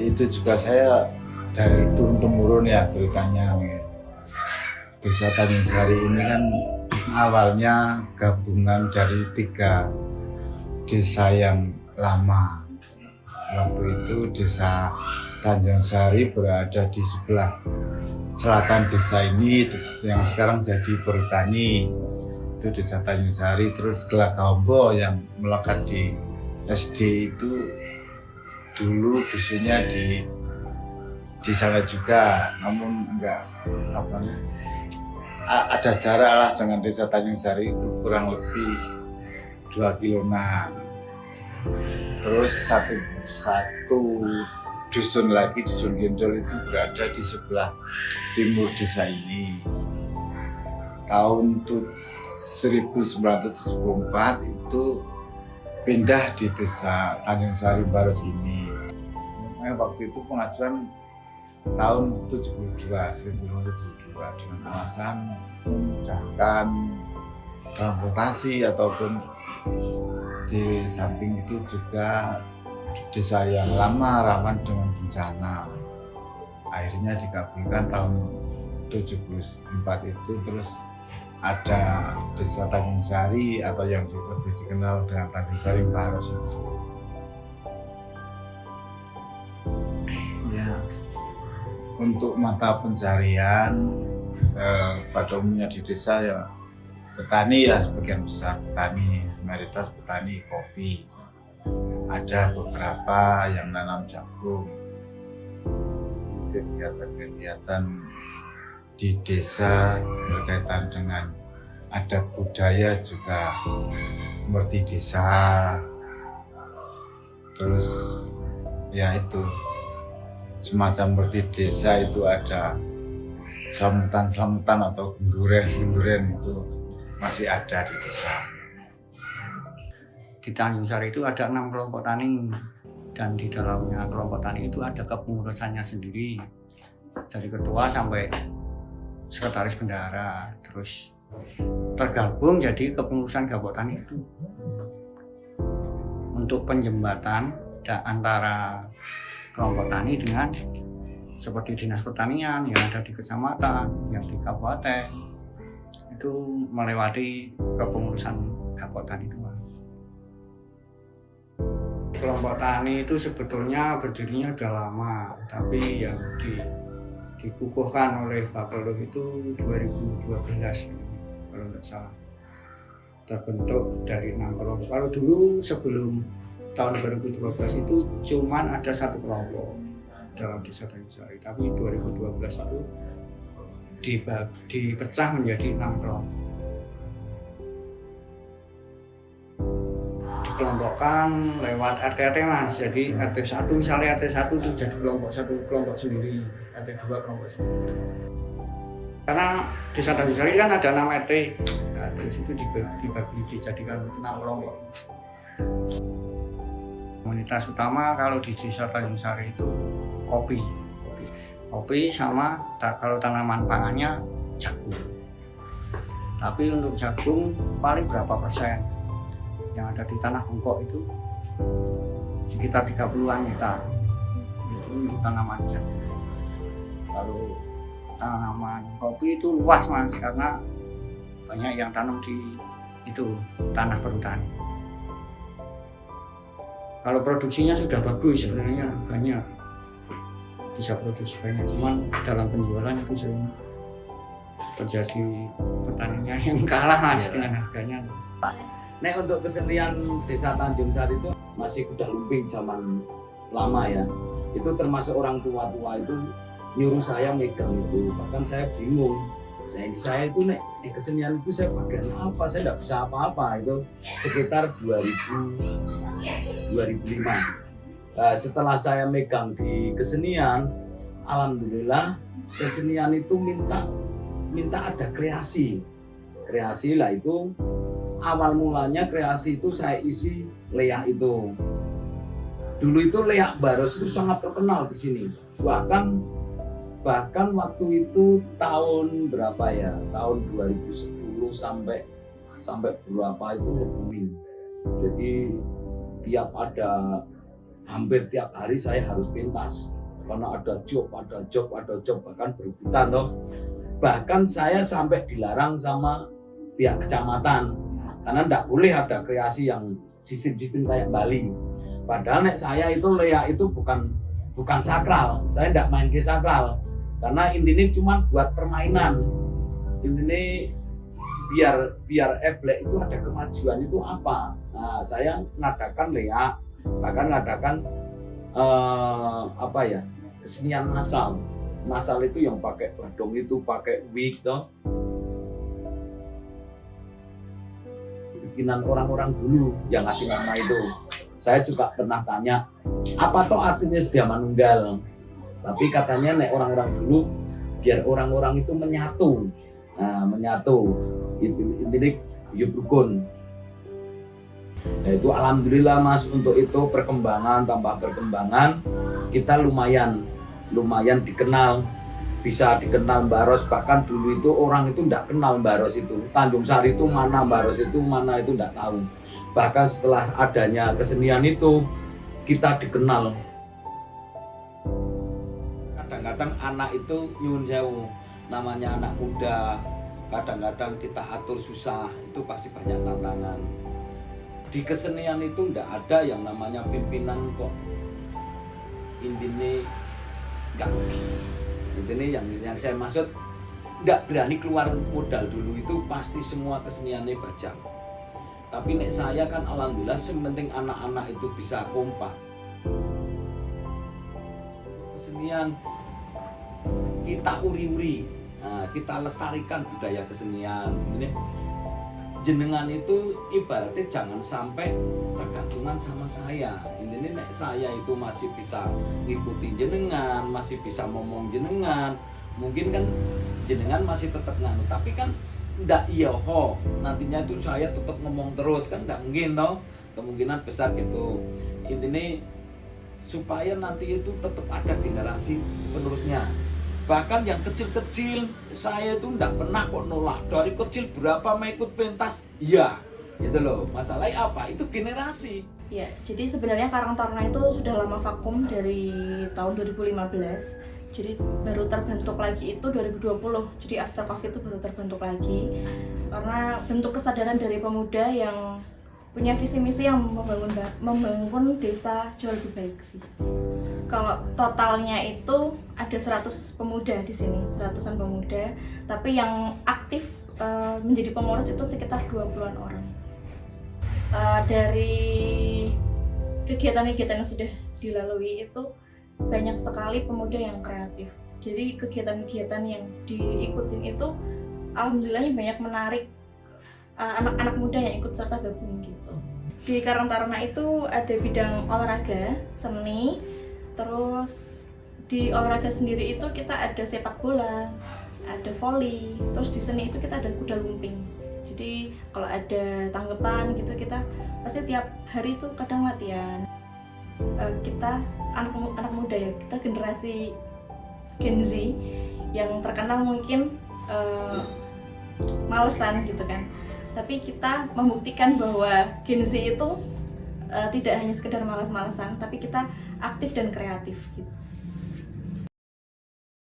itu juga saya dari turun temurun ya ceritanya. Desa Tanjung Sari ini kan awalnya gabungan dari 3 desa yang lama. Waktu itu desa Tanjung Sari berada di sebelah selatan desa ini yang sekarang jadi Perhutani, itu desa Tanjung Sari. Terus Gelagahombo yang melekat di SD itu dulu dusunnya di sana juga, namun enggak ada jarak lah dengan desa Tanjung Sari itu kurang lebih 2 kilometer. Terus satu dusun lagi, dusun Gendol itu berada di sebelah timur desa ini. Tahun 1974 itu pindah di desa Tanjung Sari Baros ini. Waktu itu pengajuan tahun 1972 dengan alasan memudahkan transportasi ataupun di samping itu juga desa yang lama rawan dengan bencana. Akhirnya dikabulkan tahun 1974 itu. Terus ada desa Tanjung Sari atau yang lebih dikenal dengan Tanjung Sari Baros itu. Ya, untuk mata pencarian pada umumnya di desa ya petani lah, sebagian besar petani, mayoritas petani kopi. Ada beberapa yang nanam jagung. Kegiatan-kegiatan di desa berkaitan dengan adat budaya juga seperti desa. Terus ya itu semacam seperti desa itu ada selamatan atau genduren itu masih ada di desa. Di Tanjung Sari itu ada 6 kelompok tani, dan di dalamnya kelompok tani itu ada kepengurusannya sendiri, dari ketua sampai sekretaris bendahara. Terus tergabung jadi kepengurusan kelompok tani itu untuk penjembatan antara kelompok tani dengan seperti dinas pertanian yang ada di kecamatan, yang di kabupaten, itu melewati kepengurusan kelompok tani itu. Kelompok tani itu sebetulnya berdirinya sudah lama, tapi yang dikukuhkan oleh Pak Pelum itu 2012 kalau tidak salah. Terbentuk dari 6 kelompok. Kalau dulu sebelum tahun 2012 itu cuman ada 1 kelompok dalam desa Tanjung Sari, tapi 2012 itu dipecah menjadi 6 kelompok. Dikelompokkan lewat RT Mas, jadi RT 1 misalnya RT 1 itu jadi kelompok sendiri, RT 2 kelompok sendiri. Karena desa Tanjung Sari kan ada 6 RT, nah, terus itu dibagi dijadikan 6 kelompok. Komunitas utama kalau di desa Tanjung Sari itu kopi sama kalau tanaman pangannya jagung. Tapi untuk jagung paling berapa persen yang ada di tanah bengkok itu sekitar 30-an hektar itu untuk tanaman jagung. Lalu tanaman kopi itu luas Mas, karena banyak yang tanam di itu tanah perhutani. Kalau produksinya sudah bagus sebenarnya, banyak bisa produksi banyak, cuman dalam penjualan itu sering terjadi petaninya yang kalah Mas dengan harganya. Nek untuk kesenian desa Tanjung Sari itu masih kuda lumping zaman lama ya. Itu termasuk orang tua itu nyuruh saya megang itu, bahkan saya bingung. Nah, saya itu nek di kesenian itu saya bagian apa? Saya tidak bisa apa-apa. Itu sekitar 2005. Nah, setelah saya megang di kesenian, alhamdulillah kesenian itu minta ada kreasi lah. Itu awal mulanya kreasi itu saya isi leak itu. Dulu itu leak Baros itu sangat terkenal di sini. Bahkan waktu itu tahun berapa ya? Tahun 2010 sampai berapa itu booming. Jadi tiap ada hampir tiap hari saya harus pentas karena ada job, bahkan berebutan toh. Bahkan saya sampai dilarang sama pihak kecamatan karena tidak boleh ada kreasi yang sistem kayak Bali. Padahal nek saya itu leak itu bukan sakral, saya tidak main ke sakral karena intinya cuma buat permainan. Intinya biar eblek itu ada kemajuan itu apa. Nah, saya ngadakan leak, bahkan ngadakan kesenian massal. Massal itu yang pakai badong itu, pakai wig toh. Bikinan orang-orang dulu yang ngasih nama itu. Saya juga pernah tanya, apa toh artinya sedia manunggal? Tapi katanya nek orang-orang dulu biar orang-orang itu menyatu. Nah, menyatu. Itu intinya hidup rukun. Nah, itu alhamdulillah Mas, untuk itu perkembangan kita lumayan dikenal, bisa dikenal Mbak Ros. Bahkan dulu itu orang itu tidak kenal Mbak Ros itu, Tanjung Sari itu mana, Mbak Ros itu mana, itu tidak tahu. Bahkan setelah adanya kesenian itu kita dikenal. Kadang-kadang anak itu nyuwun sewu, namanya anak muda, kadang-kadang kita atur susah, itu pasti banyak tantangan. Di kesenian itu tidak ada yang namanya pimpinan kok. Intinya nggak rugi. Intinya yang saya maksud nggak berani keluar modal dulu itu pasti semua keseniannya bajang. Tapi nek saya kan alhamdulillah sementing anak-anak itu bisa kompak. Kesenian kita uri-uri, nah, kita lestarikan budaya kesenian. Ini jenengan itu ibaratnya jangan sampai tergantungan sama saya. Intinya nek saya itu masih bisa ngikuti jenengan, masih bisa ngomong jenengan, mungkin kan jenengan masih tetap nganu, tapi kan ndak iya ho nantinya tuh saya tetap ngomong terus, kan ndak mungkin toh, kemungkinan besar gitu. Intinya supaya nanti itu tetap ada generasi penerusnya. Bahkan yang kecil-kecil saya itu ndak pernah kok nolak. Dari kecil berapa mau ikut pentas, iya gitu loh. Masalahnya apa, itu generasi. Ya, jadi sebenarnya Karang Taruna itu sudah lama vakum dari tahun 2015. Jadi baru terbentuk lagi itu 2020. Jadi after Covid itu baru terbentuk lagi karena bentuk kesadaran dari pemuda yang punya visi misi yang membangun desa jauh lebih baik sih. Kalau totalnya itu ada 100 pemuda di sini, 100-an pemuda, tapi yang aktif menjadi pengurus itu sekitar 20-an orang. Dari kegiatan-kegiatan yang sudah dilalui itu banyak sekali pemuda yang kreatif. Jadi kegiatan-kegiatan yang diikutin itu alhamdulillah banyak menarik anak-anak muda yang ikut serta gabung gitu. Di Karang Taruna itu ada bidang olahraga, seni, terus di olahraga sendiri itu kita ada sepak bola, ada voli, terus di seni itu kita ada kuda lumping. Jadi kalau ada tanggapan gitu kita pasti tiap hari itu kadang latihan. Kita anak muda ya, kita generasi Gen Z yang terkenal mungkin malesan gitu kan. Tapi kita membuktikan bahwa Gen Z itu tidak hanya sekedar malas-malasan, tapi kita aktif dan kreatif gitu.